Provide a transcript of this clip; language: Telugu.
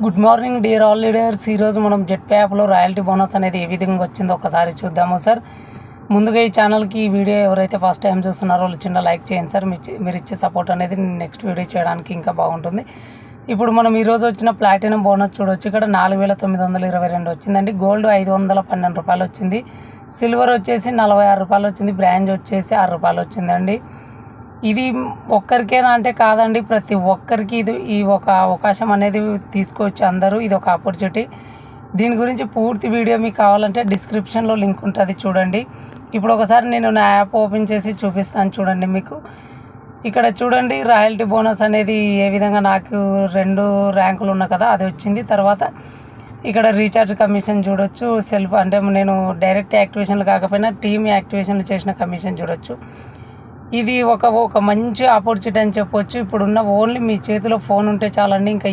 Good morning dear all leaders. ఈరోజు మనం జెట్ యాప్లో రాయల్టీ బోనస్ అనేది ఏ విధంగా వచ్చిందో ఒకసారి చూద్దాము సార్. ముందుగా ఈ ఛానల్కి ఈ వీడియో ఎవరైతే ఫస్ట్ టైం చూస్తున్నారో వాళ్ళు చిన్న లైక్ చేయండి సార్. మీరు ఇచ్చే సపోర్ట్ అనేది నెక్స్ట్ వీడియో చేయడానికి ఇంకా బాగుంటుంది. ఇప్పుడు మనం ఈరోజు వచ్చిన ప్లాటినం బోనస్ చూడవచ్చు. ఇక్కడ 4,922 వచ్చిందండి. గోల్డ్ 512 రూపాయలు వచ్చింది. సిల్వర్ వచ్చేసి 46 రూపాయలు వచ్చింది. బ్రాంజ్ వచ్చేసి 6 రూపాయలు వచ్చిందండి. ఇది ఒక్కరికేనా అంటే కాదండి, ప్రతి ఒక్కరికి ఈ ఒక అవకాశం అనేది తీసుకోవచ్చు అందరూ. ఇది ఒక ఆపర్చునిటీ. దీని గురించి పూర్తి వీడియో మీకు కావాలంటే డిస్క్రిప్షన్లో లింక్ ఉంటుంది, చూడండి. ఇప్పుడు ఒకసారి నేను నా యాప్ ఓపెన్ చేసి చూపిస్తాను, చూడండి. మీకు ఇక్కడ చూడండి రాయల్టీ బోనస్ అనేది ఏ విధంగా నాకు 2 ర్యాంకులు ఉన్నాయి కదా, అది వచ్చింది. తర్వాత ఇక్కడ రీఛార్జ్ కమిషన్ చూడొచ్చు. సెల్ఫ్ అంటే నేను డైరెక్ట్ యాక్టివేషన్లు కాకపోయినా టీమ్ యాక్టివేషన్లు చేసిన కమిషన్ చూడొచ్చు. ఇది ఒక మంచి ఆపర్చునిటీ అని చెప్పొచ్చు. ఇప్పుడున్న ఓన్లీ మీ చేతిలో ఫోన్ ఉంటే చాలండి. ఇంకా